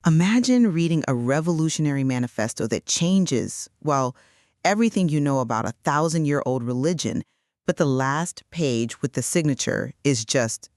Imagine reading a revolutionary manifesto that changes, well, everything you know about a 1,000-year-old religion, but the last page with the signature is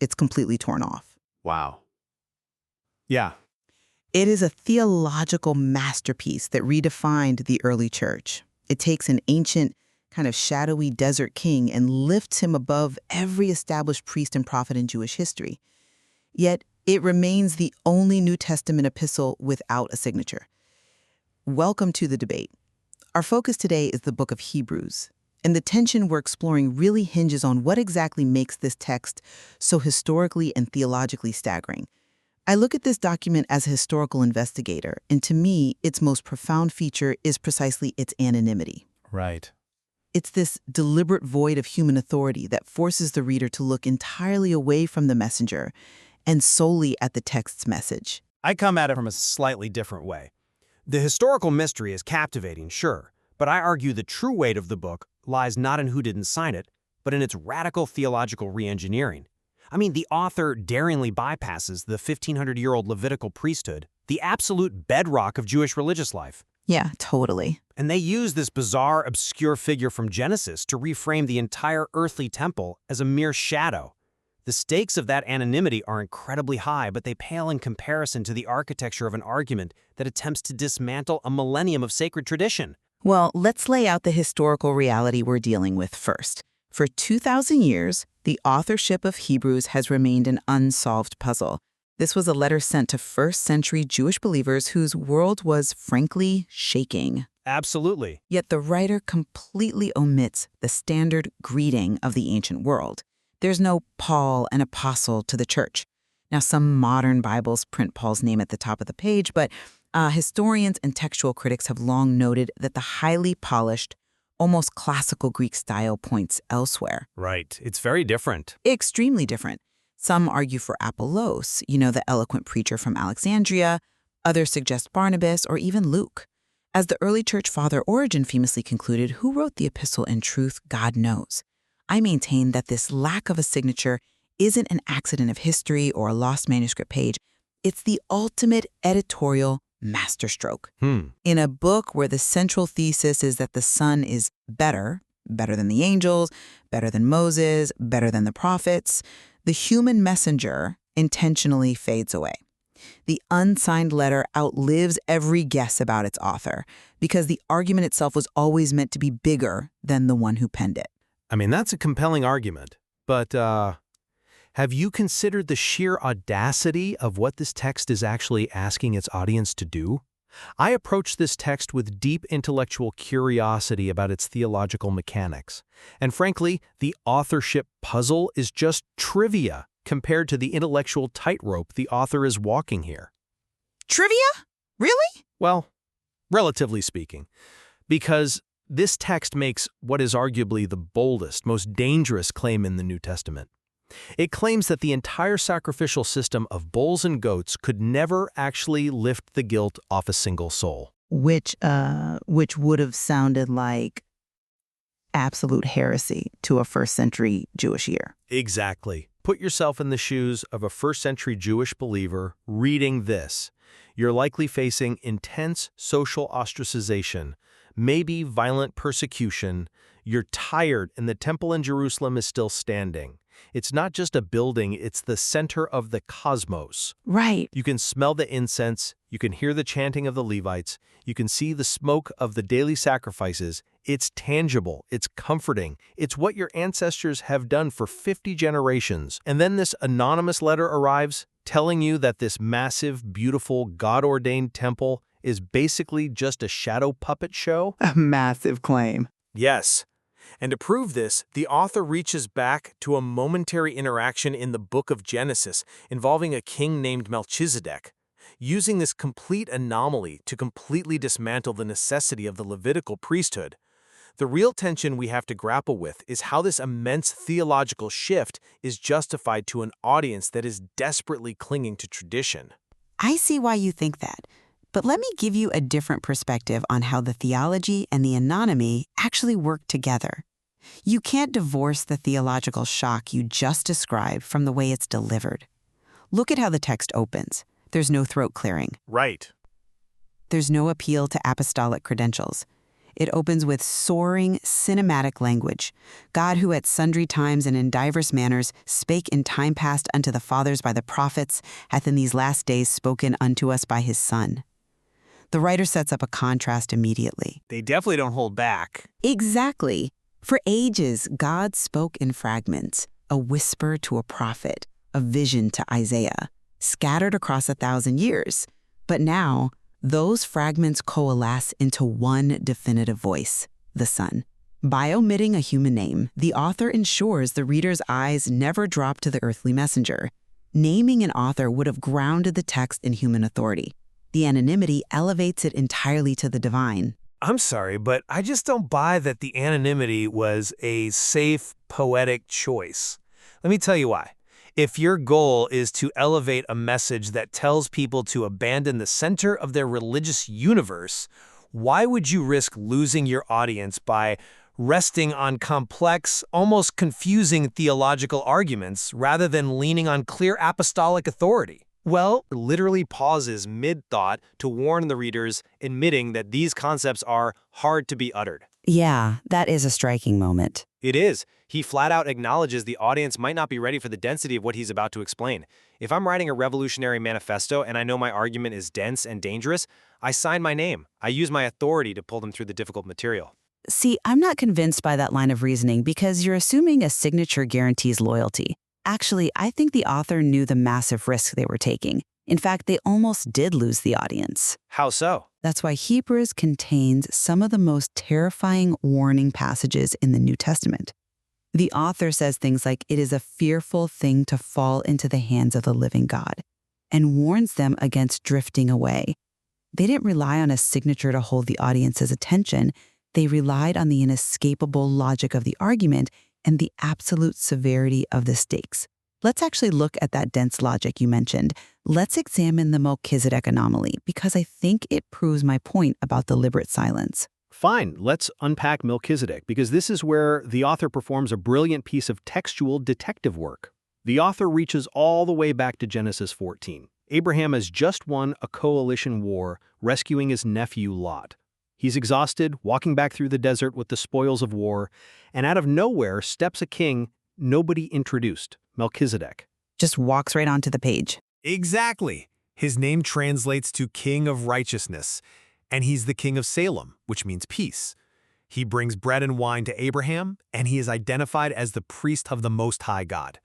it's completely torn off. Wow. Yeah. It is a theological masterpiece that redefined the early church. It takes an ancient, kind of shadowy desert king and lifts him above every established priest and prophet in Jewish history. Yet, it remains the only New Testament epistle without a signature. Welcome to the debate. Our focus today is the book of Hebrews, and the tension we're exploring really hinges on what exactly makes this text so historically and theologically staggering. I look at this document as a historical investigator, and to me, its most profound feature is precisely its anonymity. Right. It's this deliberate void of human authority that forces the reader to look entirely away from the messenger and solely at the text's message. I come at it from a slightly different way. The historical mystery is captivating, sure, but I argue the true weight of the book lies not in who didn't sign it, but in its radical theological reengineering. I mean, the author daringly bypasses the 1,500-year-old Levitical priesthood, the absolute bedrock of Jewish religious life. Yeah, totally. And they use this bizarre, obscure figure from Genesis to reframe the entire earthly temple as a mere shadow. The stakes of that anonymity are incredibly high, but they pale in comparison to the architecture of an argument that attempts to dismantle a millennium of sacred tradition. Well, let's lay out the historical reality we're dealing with first. For 2,000 years, the authorship of Hebrews has remained an unsolved puzzle. This was a letter sent to first-century Jewish believers whose world was, frankly, shaking. Absolutely. Yet the writer completely omits the standard greeting of the ancient world. There's no Paul, an apostle to the church. Now, some modern Bibles print Paul's name at the top of the page, but historians and textual critics have long noted that the highly polished, almost classical Greek style points elsewhere. Right. It's very different. Extremely different. Some argue for Apollos, the eloquent preacher from Alexandria. Others suggest Barnabas or even Luke. As the early church father Origen famously concluded, who wrote the epistle in truth, God knows. I maintain that this lack of a signature isn't an accident of history or a lost manuscript page. It's the ultimate editorial masterstroke. In a book where the central thesis is that the Son is better than the angels, better than Moses, better than the prophets, the human messenger intentionally fades away. The unsigned letter outlives every guess about its author because the argument itself was always meant to be bigger than the one who penned it. I mean, that's a compelling argument. But have you considered the sheer audacity of what this text is actually asking its audience to do? I approach this text with deep intellectual curiosity about its theological mechanics. And frankly, the authorship puzzle is just trivia compared to the intellectual tightrope the author is walking here. Trivia? Really? Well, relatively speaking. Because this text makes what is arguably the boldest, most dangerous claim in the New Testament. It claims that the entire sacrificial system of bulls and goats could never actually lift the guilt off a single soul. Which would have sounded like absolute heresy to a first-century Jewish ear. Exactly. Put yourself in the shoes of a first-century Jewish believer reading this. You're likely facing intense social ostracization, maybe violent persecution. You're tired and the temple in Jerusalem is still standing. It's not just a building, it's the center of the cosmos. Right. You can smell the incense, you can hear the chanting of the Levites, you can see the smoke of the daily sacrifices. It's tangible, it's comforting, it's what your ancestors have done for 50 generations. And then this anonymous letter arrives telling you that this massive, beautiful, God-ordained temple is basically just a shadow puppet show? A massive claim. Yes. And to prove this, the author reaches back to a momentary interaction in the book of Genesis involving a king named Melchizedek, using this complete anomaly to completely dismantle the necessity of the Levitical priesthood. The real tension we have to grapple with is how this immense theological shift is justified to an audience that is desperately clinging to tradition. I see why you think that. But let me give you a different perspective on how the theology and the anonymity actually work together. You can't divorce the theological shock you just described from the way it's delivered. Look at how the text opens. There's no throat clearing. Right. There's no appeal to apostolic credentials. It opens with soaring, cinematic language. God, who at sundry times and in divers manners spake in time past unto the fathers by the prophets, hath in these last days spoken unto us by his Son. The writer sets up a contrast immediately. They definitely don't hold back. Exactly. For ages, God spoke in fragments, a whisper to a prophet, a vision to Isaiah, scattered across 1,000 years. But now, those fragments coalesce into one definitive voice, the Son. By omitting a human name, the author ensures the reader's eyes never drop to the earthly messenger. Naming an author would have grounded the text in human authority. The anonymity elevates it entirely to the divine. I'm sorry, but I just don't buy that the anonymity was a safe, poetic choice. Let me tell you why. If your goal is to elevate a message that tells people to abandon the center of their religious universe, why would you risk losing your audience by resting on complex, almost confusing theological arguments rather than leaning on clear apostolic authority? Well, it literally pauses mid-thought to warn the readers, admitting that these concepts are hard to be uttered. Yeah, that is a striking moment. It is. He flat out acknowledges the audience might not be ready for the density of what he's about to explain. If I'm writing a revolutionary manifesto and I know my argument is dense and dangerous, I sign my name. I use my authority to pull them through the difficult material. See, I'm not convinced by that line of reasoning because you're assuming a signature guarantees loyalty. Actually, I think the author knew the massive risk they were taking. In fact, they almost did lose the audience. How so? That's why Hebrews contains some of the most terrifying warning passages in the New Testament. The author says things like, it is a fearful thing to fall into the hands of the living God, and warns them against drifting away. They didn't rely on a signature to hold the audience's attention. They relied on the inescapable logic of the argument and the absolute severity of the stakes. Let's actually look at that dense logic you mentioned. Let's examine the Melchizedek anomaly, because I think it proves my point about deliberate silence. Fine, let's unpack Melchizedek, because this is where the author performs a brilliant piece of textual detective work. The author reaches all the way back to Genesis 14. Abraham has just won a coalition war, rescuing his nephew Lot. He's exhausted, walking back through the desert with the spoils of war, and out of nowhere steps a king nobody introduced, Melchizedek. Just walks right onto the page. Exactly. His name translates to King of Righteousness, and he's the King of Salem, which means peace. He brings bread and wine to Abraham, and he is identified as the priest of the Most High God.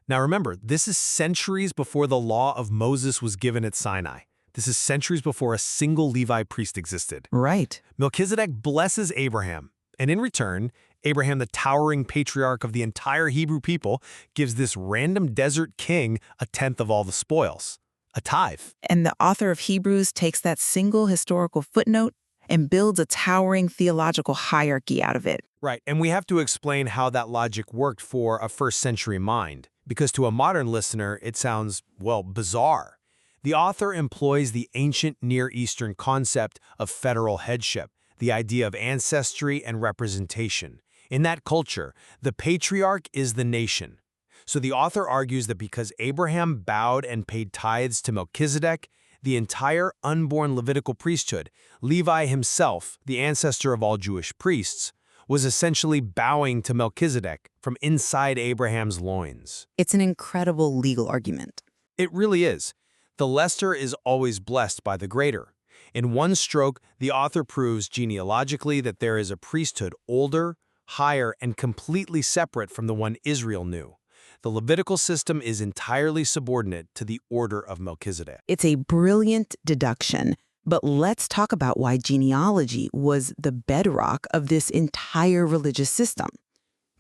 Now remember, this is centuries before the law of Moses was given at Sinai. This is centuries before a single Levi priest existed. Right. Melchizedek blesses Abraham, and in return, Abraham, the towering patriarch of the entire Hebrew people, gives this random desert king a tenth of all the spoils, a tithe. And the author of Hebrews takes that single historical footnote and builds a towering theological hierarchy out of it. Right, and we have to explain how that logic worked for a first-century mind, because to a modern listener, it sounds, well, bizarre. The author employs the ancient Near Eastern concept of federal headship, the idea of ancestry and representation. In that culture, the patriarch is the nation. So the author argues that because Abraham bowed and paid tithes to Melchizedek, the entire unborn Levitical priesthood, Levi himself, the ancestor of all Jewish priests, was essentially bowing to Melchizedek from inside Abraham's loins. It's an incredible legal argument. It really is. The lesser is always blessed by the greater. In one stroke, the author proves genealogically that there is a priesthood older, higher, and completely separate from the one Israel knew. The Levitical system is entirely subordinate to the order of Melchizedek. It's a brilliant deduction, but let's talk about why genealogy was the bedrock of this entire religious system.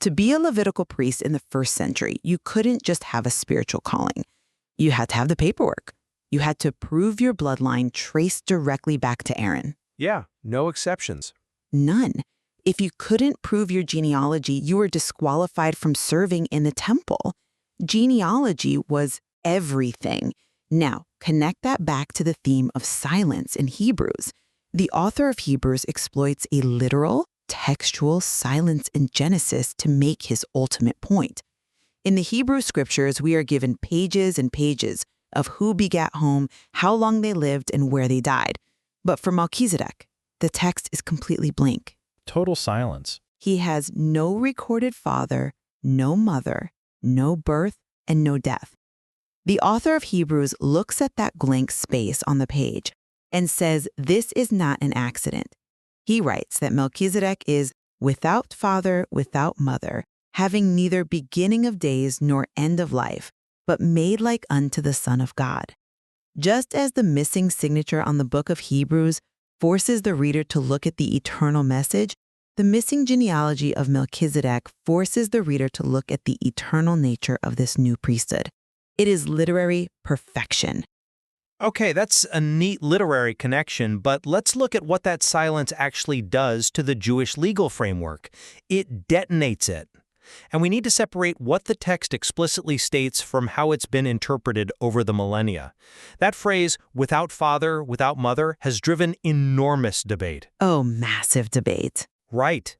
To be a Levitical priest in the first century, you couldn't just have a spiritual calling. You had to have the paperwork. You had to prove your bloodline traced directly back to Aaron. Yeah, no exceptions. None. If you couldn't prove your genealogy, you were disqualified from serving in the temple. Genealogy was everything. Now, connect that back to the theme of silence in Hebrews. The author of Hebrews exploits a literal, textual silence in Genesis to make his ultimate point. In the Hebrew scriptures, we are given pages and pages, of who begat whom, how long they lived, and where they died. But for Melchizedek, the text is completely blank. Total silence. He has no recorded father, no mother, no birth, and no death. The author of Hebrews looks at that blank space on the page and says this is not an accident. He writes that Melchizedek is without father, without mother, having neither beginning of days nor end of life, but made like unto the Son of God. Just as the missing signature on the book of Hebrews forces the reader to look at the eternal message, the missing genealogy of Melchizedek forces the reader to look at the eternal nature of this new priesthood. It is literary perfection. Okay, that's a neat literary connection, but let's look at what that silence actually does to the Jewish legal framework. It detonates it. And we need to separate what the text explicitly states from how it's been interpreted over the millennia. That phrase, without father, without mother, has driven enormous debate. Oh, massive debate. Right.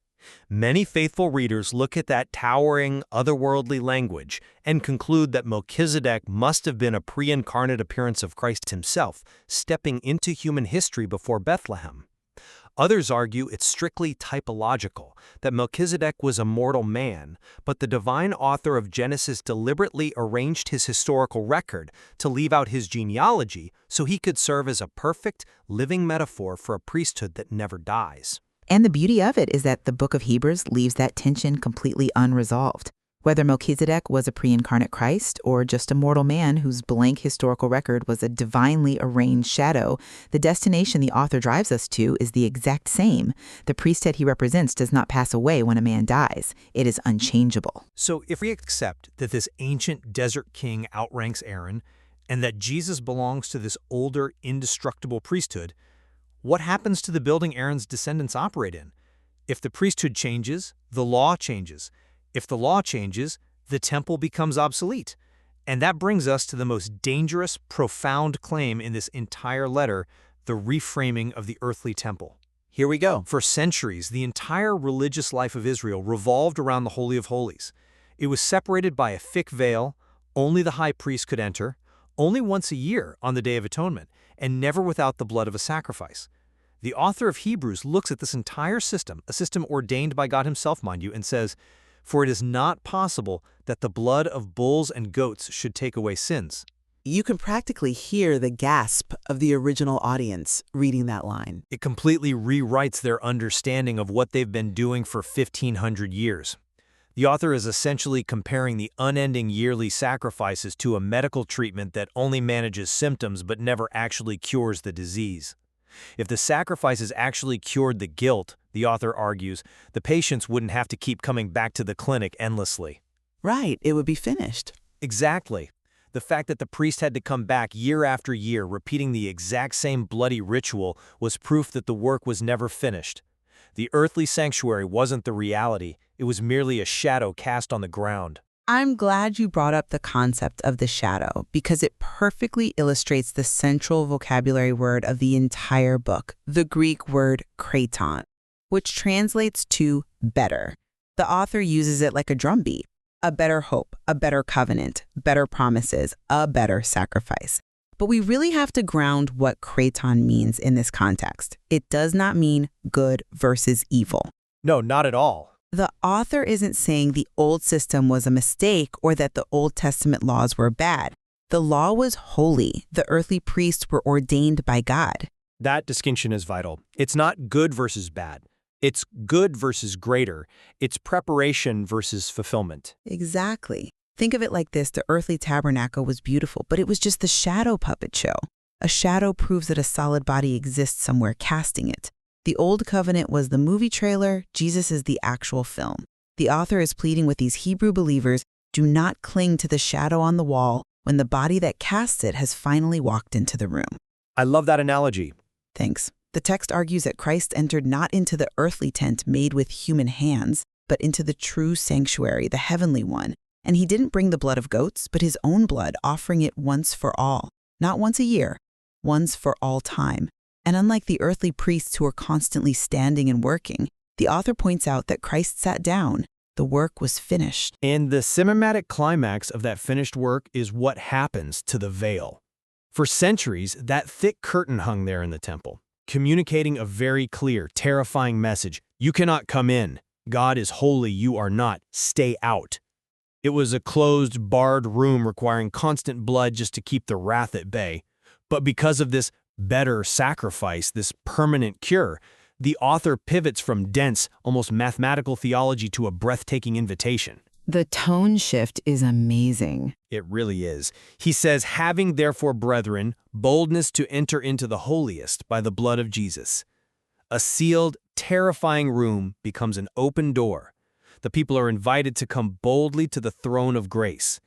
Many faithful readers look at that towering, otherworldly language and conclude that Melchizedek must have been a pre-incarnate appearance of Christ himself, stepping into human history before Bethlehem. Others argue it's strictly typological, that Melchizedek was a mortal man, but the divine author of Genesis deliberately arranged his historical record to leave out his genealogy so he could serve as a perfect, living metaphor for a priesthood that never dies. And the beauty of it is that the book of Hebrews leaves that tension completely unresolved. Whether Melchizedek was a pre-incarnate Christ or just a mortal man whose blank historical record was a divinely arranged shadow, the destination the author drives us to is the exact same. The priesthood he represents does not pass away when a man dies. It is unchangeable. So if we accept that this ancient desert king outranks Aaron and that Jesus belongs to this older, indestructible priesthood, what happens to the building Aaron's descendants operate in? If the priesthood changes, the law changes. If the law changes, the temple becomes obsolete. And that brings us to the most dangerous, profound claim in this entire letter, the reframing of the earthly temple. Here we go. For centuries, the entire religious life of Israel revolved around the Holy of Holies. It was separated by a thick veil, only the high priest could enter, only once a year on the Day of Atonement, and never without the blood of a sacrifice. The author of Hebrews looks at this entire system, a system ordained by God himself, mind you, and says, "For it is not possible that the blood of bulls and goats should take away sins." You can practically hear the gasp of the original audience reading that line. It completely rewrites their understanding of what they've been doing for 1,500 years. The author is essentially comparing the unending yearly sacrifices to a medical treatment that only manages symptoms but never actually cures the disease. If the sacrifices actually cured the guilt, the author argues, the patients wouldn't have to keep coming back to the clinic endlessly. Right, it would be finished. Exactly. The fact that the priest had to come back year after year repeating the exact same bloody ritual was proof that the work was never finished. The earthly sanctuary wasn't the reality, it was merely a shadow cast on the ground. I'm glad you brought up the concept of the shadow because it perfectly illustrates the central vocabulary word of the entire book, the Greek word kraton, which translates to better. The author uses it like a drumbeat. A better hope, a better covenant, better promises, a better sacrifice. But we really have to ground what kraton means in this context. It does not mean good versus evil. No, not at all. The author isn't saying the old system was a mistake or that the Old Testament laws were bad. The law was holy. The earthly priests were ordained by God. That distinction is vital. It's not good versus bad. It's good versus greater. It's preparation versus fulfillment. Exactly. Think of it like this. The earthly tabernacle was beautiful, but it was just the shadow puppet show. A shadow proves that a solid body exists somewhere casting it. The Old Covenant was the movie trailer. Jesus is the actual film. The author is pleading with these Hebrew believers, do not cling to the shadow on the wall when the body that casts it has finally walked into the room. I love that analogy. Thanks. The text argues that Christ entered not into the earthly tent made with human hands, but into the true sanctuary, the heavenly one. And he didn't bring the blood of goats, but his own blood, offering it once for all. Not once a year, once for all time. And unlike the earthly priests who are constantly standing and working, the author points out that Christ sat down, The work was finished. And the cinematic climax of that finished work is what happens to the veil. For centuries, that thick curtain hung there in the temple, communicating a very clear, terrifying message. You cannot come in. God is holy, you are not. Stay out. It was a closed, barred room requiring constant blood just to keep the wrath at bay. But because of this better sacrifice, this permanent cure, the author pivots from dense, almost mathematical theology to a breathtaking invitation. The tone shift is amazing. It really is. He says, having therefore, brethren, boldness to enter into the holiest by the blood of Jesus. A sealed, terrifying room becomes an open door. The people are invited to come boldly to the throne of grace.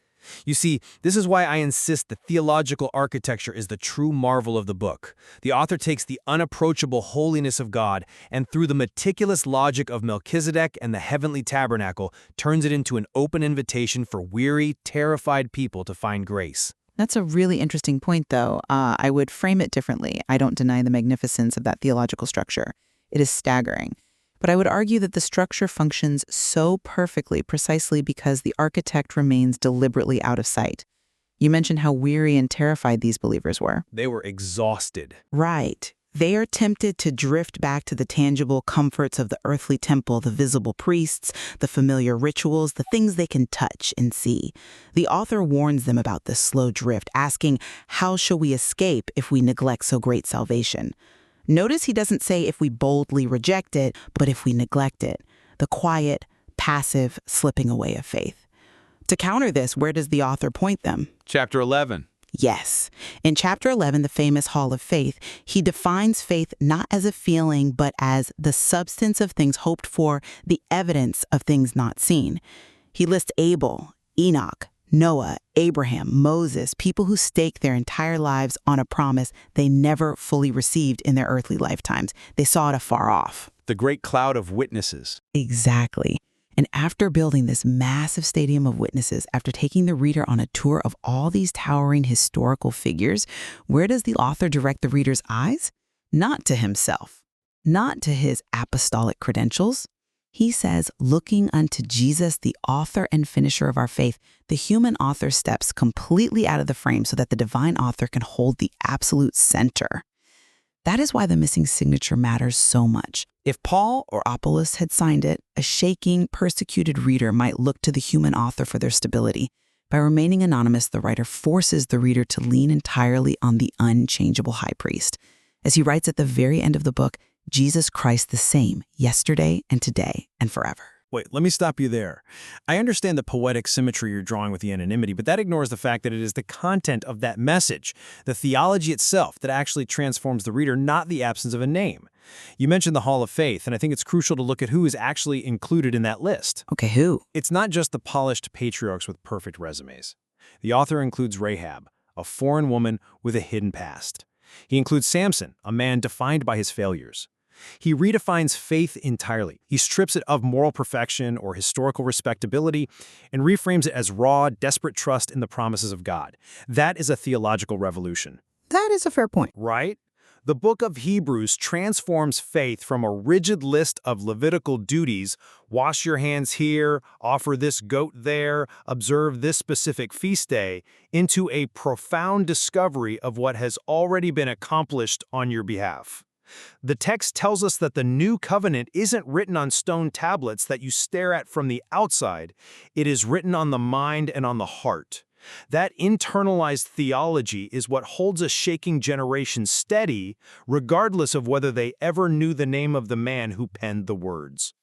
You see, this is why I insist the theological architecture is the true marvel of the book. The author takes the unapproachable holiness of God and through the meticulous logic of Melchizedek and the heavenly tabernacle, turns it into an open invitation for weary, terrified people to find grace. That's a really interesting point, though. I would frame it differently. I don't deny the magnificence of that theological structure. It is staggering. But I would argue that the structure functions so perfectly precisely because the architect remains deliberately out of sight. You mentioned how weary and terrified these believers were. They were exhausted. Right. They are tempted to drift back to the tangible comforts of the earthly temple, the visible priests, the familiar rituals, the things they can touch and see. The author warns them about this slow drift, asking, how shall we escape if we neglect so great salvation? Notice he doesn't say if we boldly reject it, but if we neglect it. The quiet, passive slipping away of faith. To counter this, where does the author point them? Chapter 11. Yes. In chapter 11, the famous Hall of Faith, he defines faith not as a feeling, but as the substance of things hoped for, the evidence of things not seen. He lists Abel, Enoch, Noah, Abraham, Moses, people who stake their entire lives on a promise they never fully received in their earthly lifetimes. They saw it afar off. The great cloud of witnesses. Exactly. And after building this massive stadium of witnesses, after taking the reader on a tour of all these towering historical figures, where does the author direct the reader's eyes? Not to himself, not to his apostolic credentials. He says, looking unto Jesus, the author and finisher of our faith, the human author steps completely out of the frame so that the divine author can hold the absolute center. That is why the missing signature matters so much. If Paul or Apollos had signed it, a shaking, persecuted reader might look to the human author for their stability. By remaining anonymous, the writer forces the reader to lean entirely on the unchangeable high priest. As he writes at the very end of the book, Jesus Christ the same, yesterday and today and forever. Wait, let me stop you there. I understand the poetic symmetry you're drawing with the anonymity, but that ignores the fact that it is the content of that message, the theology itself, that actually transforms the reader, not the absence of a name. You mentioned the Hall of Faith, and I think it's crucial to look at who is actually included in that list. Okay, who? It's not just the polished patriarchs with perfect resumes. The author includes Rahab, a foreign woman with a hidden past. He includes Samson, a man defined by his failures. He redefines faith entirely. He strips it of moral perfection or historical respectability and reframes it as raw, desperate trust in the promises of God. That is a theological revolution. That is a fair point. Right? The book of Hebrews transforms faith from a rigid list of Levitical duties, wash your hands here, offer this goat there, observe this specific feast day, into a profound discovery of what has already been accomplished on your behalf. The text tells us that the new covenant isn't written on stone tablets that you stare at from the outside. It is written on the mind and on the heart. That internalized theology is what holds a shaking generation steady, regardless of whether they ever knew the name of the man who penned the words.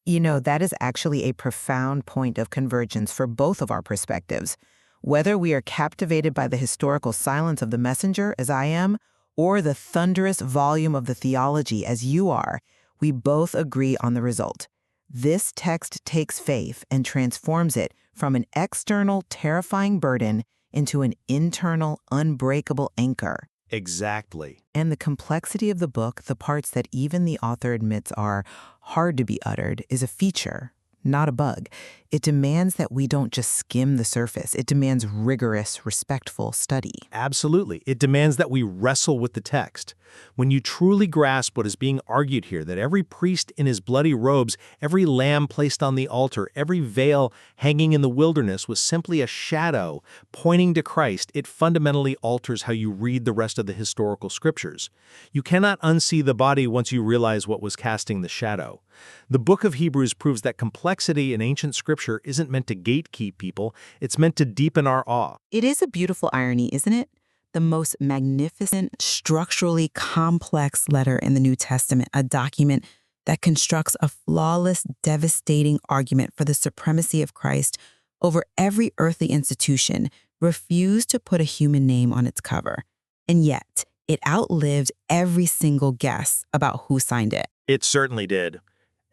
You know, that is actually a profound point of convergence for both of our perspectives. Whether we are captivated by the historical silence of the messenger, as I am, or the thunderous volume of the theology, as you are, we both agree on the result. This text takes faith and transforms it from an external, terrifying burden into an internal, unbreakable anchor. Exactly. And the complexity of the book, the parts that even the author admits are hard to be uttered, is a feature, not a bug. It demands that we don't just skim the surface. It demands rigorous, respectful study. Absolutely. It demands that we wrestle with the text. When you truly grasp what is being argued here, that every priest in his bloody robes, every lamb placed on the altar, every veil hanging in the wilderness was simply a shadow pointing to Christ, it fundamentally alters how you read the rest of the historical scriptures. You cannot unsee the body once you realize what was casting the shadow. The book of Hebrews proves that complexity in ancient scripture isn't meant to gatekeep people, it's meant to deepen our awe. It is a beautiful irony, isn't it? The most magnificent, structurally complex letter in the New Testament, a document that constructs a flawless, devastating argument for the supremacy of Christ over every earthly institution, refused to put a human name on its cover. And yet, it outlived every single guess about who signed it. It certainly did.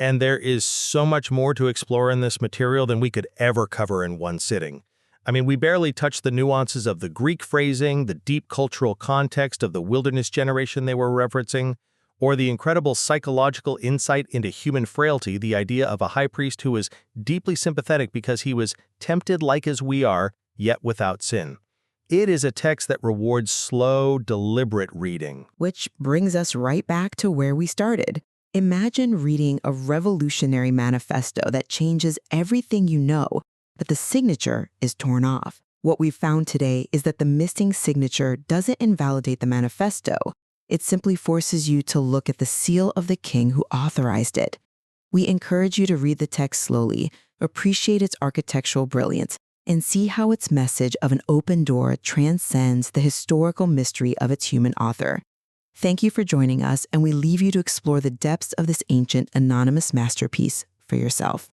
And there is so much more to explore in this material than we could ever cover in one sitting. I mean, we barely touched the nuances of the Greek phrasing, the deep cultural context of the wilderness generation they were referencing, or the incredible psychological insight into human frailty, the idea of a high priest who was deeply sympathetic because he was tempted like as we are, yet without sin. It is a text that rewards slow, deliberate reading. Which brings us right back to where we started. Imagine reading a revolutionary manifesto that changes everything you know, but the signature is torn off. What we've found today is that the missing signature doesn't invalidate the manifesto. It simply forces you to look at the seal of the king who authorized it. We encourage you to read the text slowly, appreciate its architectural brilliance, and see how its message of an open door transcends the historical mystery of its human author. Thank you for joining us, and we leave you to explore the depths of this ancient, anonymous masterpiece for yourself.